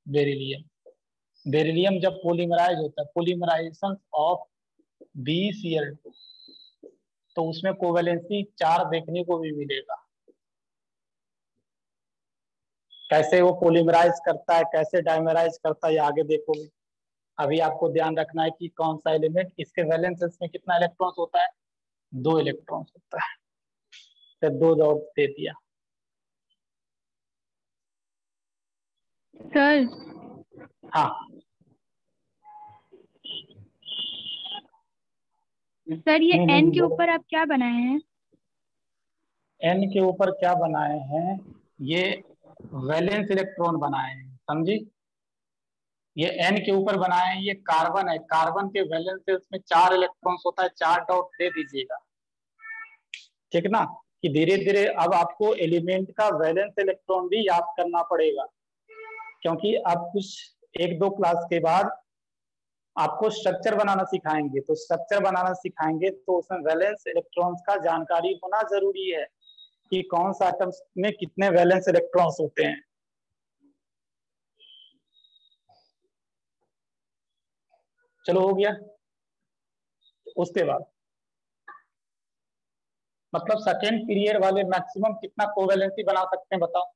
A: beryllium. Beryllium जब पॉलीमराइज होता है, पॉलीमराइजेशन ऑफ BeCl2, तो उसमें कोवेलेंसी 4 देखने को भी मिलेगा। कैसे वो पॉलीमराइज करता है, कैसे डायमराइज करता है, ये आगे देखोगे। अभी आपको ध्यान रखना है कि कौन सा एलिमेंट, इसके वैलेंस में कितना इलेक्ट्रॉन्स होता है, 2 इलेक्ट्रॉन्स होता है, तो 2 डॉट दे दिया।
F: सर
A: हाँ
F: सर ये एन के
A: बोलो।
F: ऊपर आप क्या बनाए हैं?
A: एन के ऊपर क्या बनाए हैं, ये वैलेंस इलेक्ट्रॉन बनाए हैं, समझी। ये एन के ऊपर बनाए हैं, ये कार्बन है, कार्बन के वैलेंस में 4 इलेक्ट्रॉन्स होता है, 4 डॉट दे दीजिएगा, ठीक ना। कि धीरे धीरे अब आपको एलिमेंट का वैलेंस इलेक्ट्रॉन भी याद करना पड़ेगा, क्योंकि अब कुछ 1-2 क्लास के बाद आपको स्ट्रक्चर बनाना सिखाएंगे। तो स्ट्रक्चर बनाना सिखाएंगे तो उसमें वैलेंस इलेक्ट्रॉन्स का जानकारी होना जरूरी है कि कौन सा एटम में कितने वैलेंस इलेक्ट्रॉन्स होते हैं। चलो हो गया। उसके बाद मतलब सेकेंड पीरियड वाले मैक्सिमम कितना कोवेलेंसी बना सकते हैं, बताओ।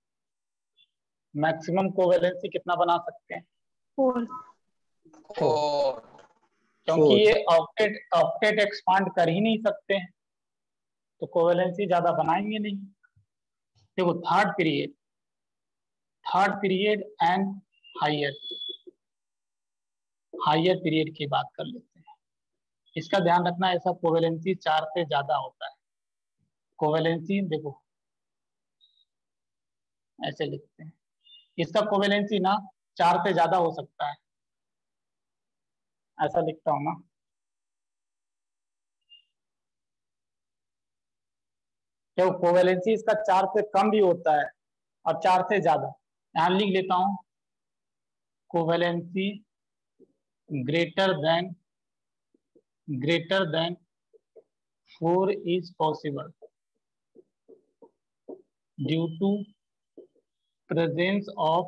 A: मैक्सिमम कोवेलेंसी कितना बना सकते हैं?
F: 4।
A: क्योंकि ये ऑक्टेट एक्सपांड कर ही नहीं सकते हैं, तो कोवेलेंसी ज्यादा बनाएंगे नहीं। देखो third period and higher period की बात कर लेते हैं। इसका ध्यान रखना, ऐसा कोवेलेंसी 4 से ज्यादा होता है। कोवेलेंसी देखो ऐसे लिखते हैं, इसका कोवेलेंसी ना 4 से ज्यादा हो सकता है, ऐसा लिखता हूं ना। तो कोवेलेंसी इसका 4 से कम भी होता है और 4 से ज्यादा। यहां लिख लेता हूं, covalency greater than 4 is possible due to presence of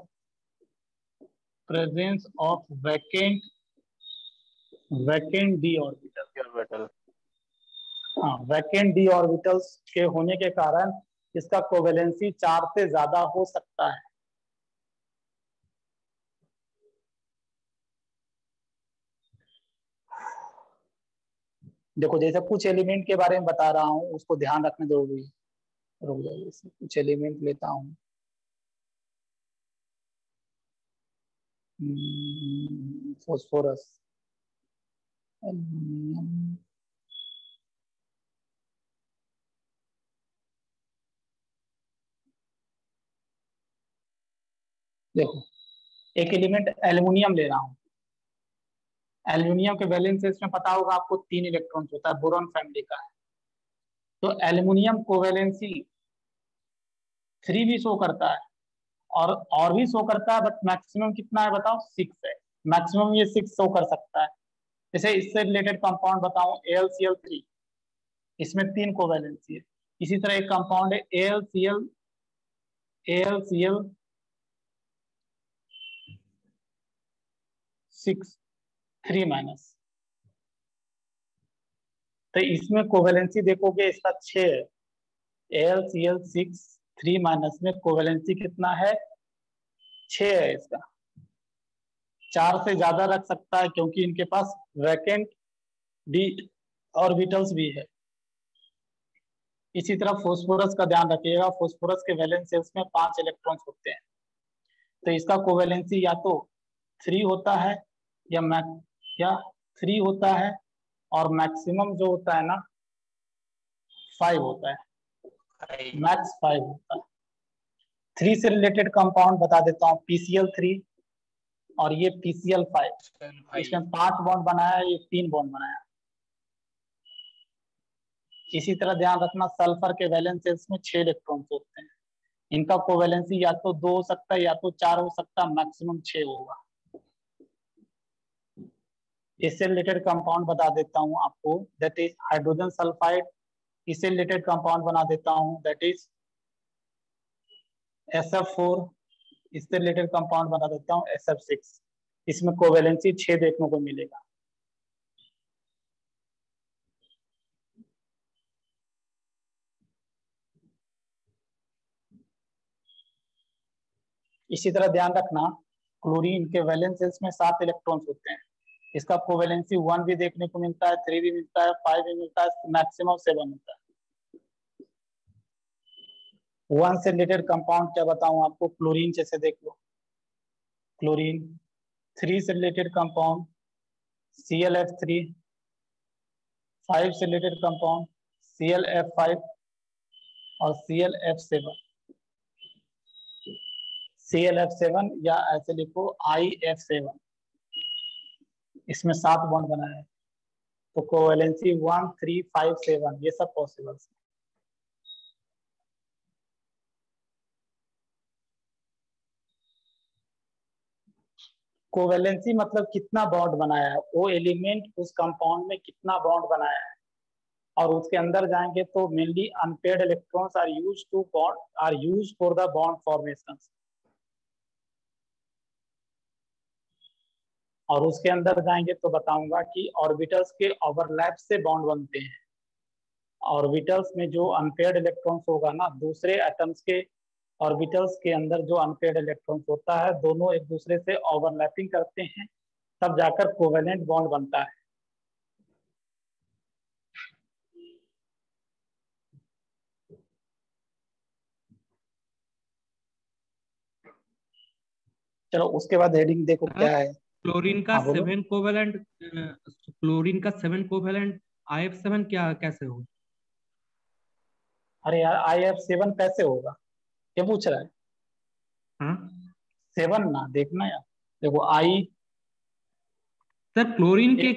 A: vacant d orbital। हाँ, वैकेंट डी ऑर्बिटल्स के होने के कारण इसका कोवेलेंसी 4 से ज्यादा हो सकता है। देखो जैसे कुछ एलिमेंट के बारे में बता रहा हूँ, उसको ध्यान रखना जरूरी है। रुक जाइए, कुछ एलिमेंट लेता हूँ। फॉस्फोरस, एल्युमिनियम, देखो एक एलिमेंट एल्युमिनियम ले रहा हूँ। एल्युमिनियम के वैलेंस में पता होगा आपको 3 इलेक्ट्रॉन्स होता है, बोरॉन फैमिली का है। तो एल्युमिनियम कोवेलेंसी 3 भी शो करता है और भी शो करता है, बट मैक्सिमम कितना है बताओ? 6 है। मैक्सिमम ये 6 शो कर सकता है। जैसे इससे रिलेटेड कंपाउंड बताऊं, AlCl3, इसमें 3 कोवेलेंसी है। इसी तरह एक कंपाउंड है AlCl6 3-। तो इसमें कोवेलेंसी देखोगे इसका 6 है। AlCl6 3- में कोवेलेंसी कितना है? 6 है इसका। 4 से ज्यादा रख सकता है क्योंकि इनके पास वैकेंट डी ऑर्बिटल्स भी है। इसी तरह फास्फोरस का ध्यान रखिएगा, फास्फोरस के वैलेंस शेल्स में 5 इलेक्ट्रॉन्स होते हैं। तो इसका कोवेलेंसी या तो 3 होता है या 3 होता है, और मैक्सिमम जो होता है ना 5 होता है, मैक्स 5 होता है। 3 से रिलेटेड कंपाउंड बता देता हूँ, PCl3 और ये PCl5। इसमें 5 बॉन्ड बनाया, ये 3 बॉन्ड बनाया। इसी तरह ध्यान रखना, सल्फर के वैलेंस शेल्स में 6 इलेक्ट्रॉन्स होते हैं। इनका कोवेलेंसी या तो 2 हो सकता है या तो 4 हो सकता है, मैक्सिमम 6 होगा। इससे रिलेटेड कंपाउंड बता देता हूं आपको, दैट इज हाइड्रोजन सल्फाइड। इससे रिलेटेड कंपाउंड बना देता हूं, दैट इज SF4। इससे रिलेटेड कंपाउंड बना देता हूं SF6। इसमें कोवेलेंसी 6 देखने को मिलेगा। इसी तरह ध्यान रखना, क्लोरीन के वैलेंस शेल्स में 7 इलेक्ट्रॉन्स होते हैं। इसका कोवेलेंसी 1 भी देखने को मिलता है, 3 भी मिलता है, 5 भी मिलता है, मैक्सिमम 7 होता है। 1 से रिलेटेड कंपाउंड क्या बताऊं आपको, क्लोरीन जैसे देख लो, क्लोरीन। 3 से रिलेटेड कंपाउंड ClF3। 5 से रिलेटेड कंपाउंड ClF5 और ClF7। ClF7 या ऐसे लिखो IF7। इसमें 7 बॉन्ड बनाया है। तो कोवेलेंसी 1, 3, 5, 7 ये सब पॉसिबल है। कोवेलेंसी मतलब कितना बॉन्ड बनाया है, वो एलिमेंट उस कंपाउंड में कितना बॉन्ड बनाया है। और उसके अंदर जाएंगे तो mainly unpaired electrons are used for the bond formation. और उसके अंदर जाएंगे तो बताऊंगा कि ऑर्बिटल्स के ओवरलैप से बॉन्ड बनते हैं। ऑर्बिटल्स में जो अनपेयर्ड इलेक्ट्रॉन्स होगा ना, दूसरे एटम्स के ऑर्बिटल्स के अंदर जो अनपेयर्ड इलेक्ट्रॉन्स होता है, दोनों एक दूसरे से ओवरलैपिंग करते हैं, तब जाकर कोवेलेंट बॉन्ड बनता है। चलो उसके बाद हेडिंग देखो क्या है,
B: क्लोरीन का
A: हाँ बोलो।
B: 7 कोवेलेंट, क्लोरीन का 7 कोवेलेंट IF7 क्या कैसे हो?
A: अरे यार IF7 कैसे होगा, क्या पूछ रहा है?
B: हाँ
A: 7 ना देखना यार, देखो आई,
B: सर क्लोरीन के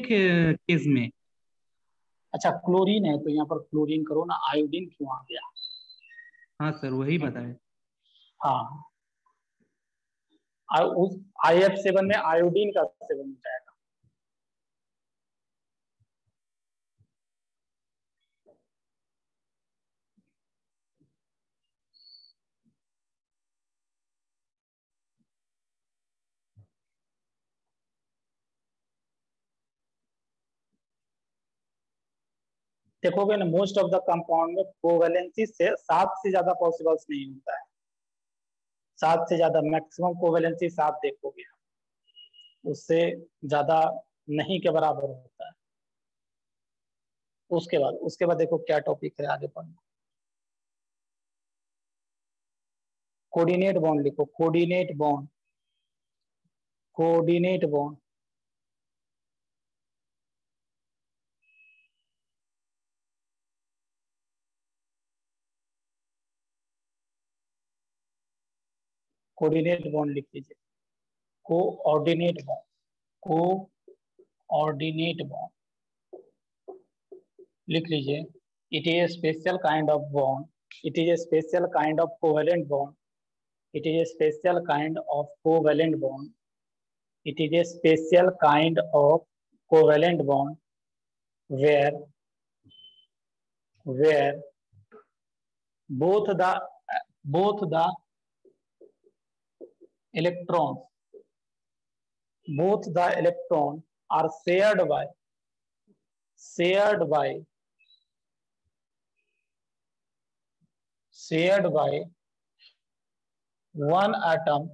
B: केस में।
A: अच्छा क्लोरीन है तो यहाँ पर क्लोरीन करो ना, आयोडीन क्यों आ गया?
B: हाँ सर वही बताए।
A: हाँ उस IF7 में आयोडीन का सेवन हो जाएगा। देखोगे ना मोस्ट ऑफ द कंपाउंड में कोवेलेंसी से 7 से ज्यादा पॉसिबल्स नहीं होता है, 7 से ज्यादा मैक्सिमम कोवेलेंसी 7 देखोगे, उससे ज्यादा नहीं के बराबर होता है। उसके बाद देखो क्या टॉपिक है आगे पढ़ना। कोऑर्डिनेट बॉन्ड लिखो, coordinate bond, coordinate bond. Coordinate bond लिख लीजिए, कोऑर्डिनेट बॉन्ड, कोऑर्डिनेट बॉन्ड लिख लीजिए। It is special kind of bond, it is special kind of covalent bond, it is a special kind of covalent bond, it is a special kind of covalent bond where both the electrons are shared by one atom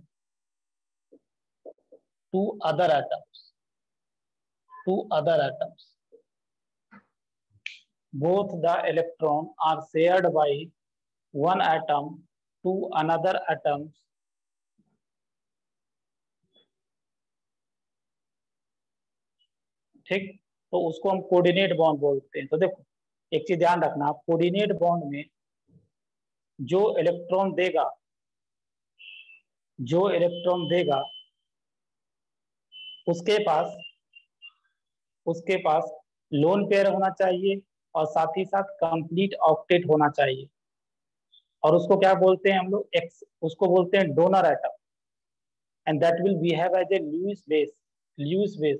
A: to other atoms. Both the electrons are shared by one atom to another atoms. ठीक, तो उसको हम कोऑर्डिनेट बॉन्ड बोलते हैं। तो देखो एक चीज ध्यान रखना, कोऑर्डिनेट बॉन्ड में जो इलेक्ट्रॉन देगा उसके पास लोन पेयर होना चाहिए और साथ ही साथ कंप्लीट ऑक्टेट होना चाहिए। और उसको क्या बोलते हैं हम लोग, उसको बोलते हैं donor atom, and that will behave as a Lewis base.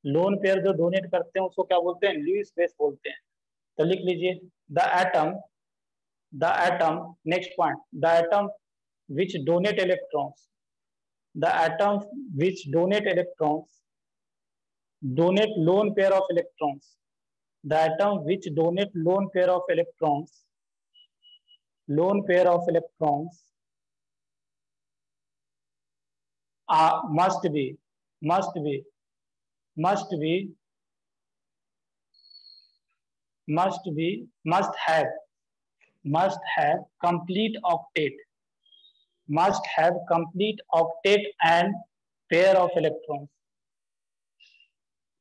A: Lone pair जो डोनेट करते हैं उसको क्या बोलते हैं, लुईस बेस बोलते हैं। तो लिख लीजिए the atom, next point, the atom which donate electrons, the atoms which donate lone pair of electrons, the atom which donate lone pair of electrons must have complete octet, and pair of electrons,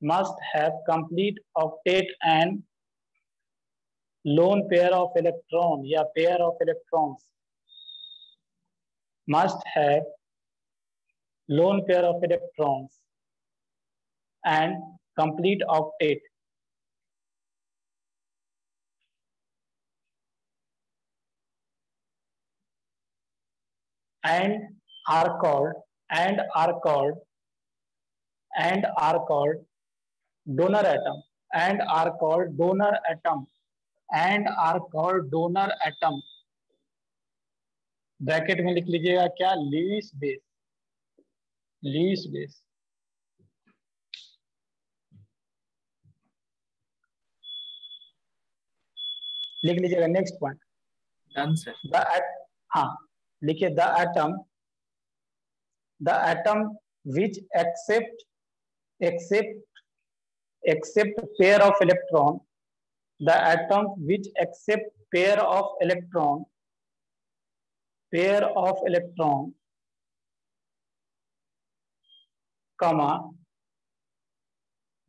A: must have complete octet and lone pair of electron या pair of electrons, must have lone pair of electrons and complete octet, and are called donor atom, and are called donor atom। Bracket में लिख लीजिएगा क्या, लुईस बेस। लिख लीजिएगा नेक्स्ट पॉइंट।
C: Done sir.
A: हाँ लिखिए, the atom which accept pair of electron, the atom which accept pair of electron comma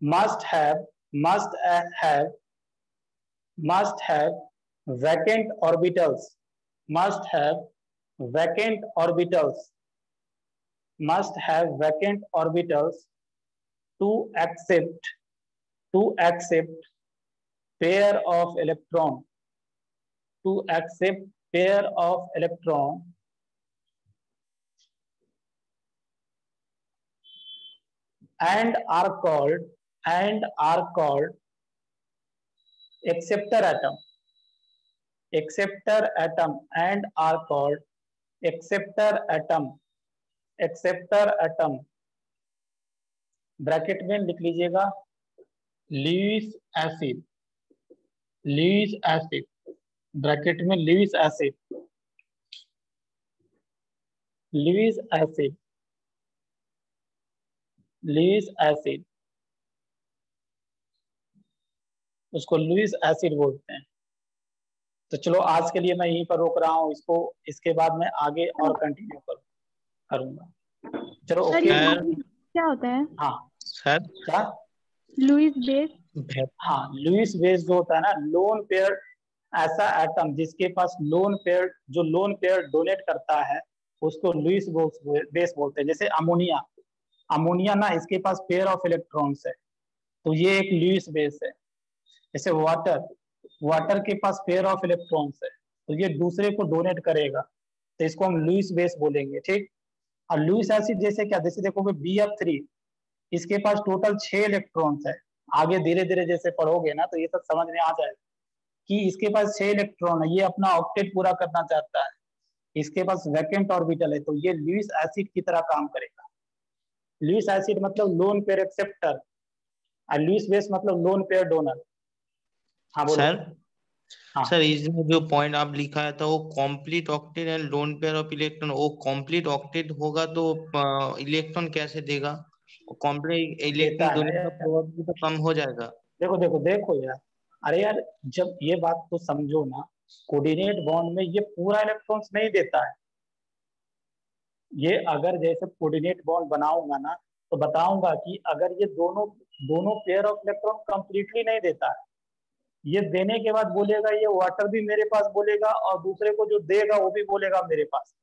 A: must have vacant orbitals, must have vacant orbitals, must have vacant orbitals to accept pair of electron, to accept pair of electron and are called acceptor atom, and are called acceptor atom। Bracket में लिख लीजिएगा लुईस एसिड, ब्रैकेट में लुईस एसिड, उसको लुईस एसिड बोलते हैं। तो चलो आज के लिए मैं यहीं पर रोक रहा हूँ इसको, इसके बाद मैं आगे और कंटिन्यू करूंगा। चलो
F: सर
A: ओके।
F: ये क्या होता है?
A: हाँ
I: सर
A: क्या?
F: Lewis base.
A: हाँ लुईस बेस जो होता है ना, लोन पेयर, ऐसा एटम जिसके पास लोन पेयर डोनेट करता है उसको लुईस बेस बोलते हैं। जैसे अमोनिया ना, इसके पास पेयर ऑफ इलेक्ट्रॉन्स है तो ये एक लुईस बेस है। जैसे वाटर के पास पेयर ऑफ इलेक्ट्रॉन्स है तो ये दूसरे को डोनेट करेगा तो इसको हम लुईस बेस बोलेंगे, ठीक। और लुईस एसिड जैसे क्या, जैसे देखोगे BF3, इसके पास टोटल 6 इलेक्ट्रॉन्स है। आगे धीरे धीरे जैसे पढ़ोगे ना तो ये सब समझ में आ जाएगा कि इसके पास 6 इलेक्ट्रॉन है, ये अपना ऑक्टेट पूरा करना चाहता है, इसके पास वैकेंट ऑर्बिटल है, तो ये लुईस एसिड की तरह काम करेगा। लुईस एसिड मतलब लोन पेयर एक्सेप्टर और लुईस बेस मतलब लोन पेयर डोनर। हाँ बोलो।
I: सर
A: हाँ।
I: सर इसमें जो पॉइंट आप लिखा था वो complete octet and lone pair of electron, वो कंप्लीट ऑक्टेट होगा तो इलेक्ट्रॉन कैसे देगा? कंप्लीट इलेक्ट्रॉन
A: देता है
I: देने
A: ना
I: का प्रोबेबिलिटी तो कम हो जाएगा।
A: देखो यार, अरे यार जब ये बात तो समझो ना, कोऑर्डिनेट बॉन्ड में ये पूरा इलेक्ट्रॉन्स नहीं देता है। ये अगर जैसे कोऑर्डिनेट बॉन्ड बनाऊंगा ना तो बताऊंगा कि अगर ये दोनों पेयर ऑफ इलेक्ट्रॉन कंप्लीटली नहीं देता है, ये देने के बाद बोलेगा ये वाटर भी मेरे पास बोलेगा और दूसरे को जो देगा वो भी बोलेगा मेरे पास।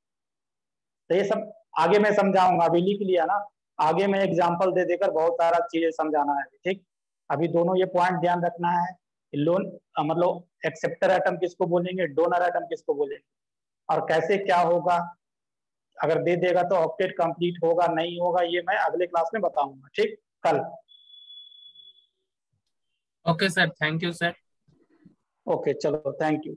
A: तो ये सब आगे मैं समझाऊंगा, अभी लिख लिया ना, आगे मैं एग्जांपल दे देकर बहुत सारा चीजें समझाना है, ठीक। अभी दोनों ये पॉइंट ध्यान रखना है, लोन मतलब एक्सेप्टर एटम किसको बोलेंगे, डोनर एटम किसको बोलेंगे, और कैसे क्या होगा, अगर दे देगा तो ऑक्टेट कंप्लीट होगा नहीं होगा, ये मैं अगले क्लास में बताऊंगा, ठीक, कल।
C: Okay sir, thank you sir.
A: Okay चलो, थैंक यू।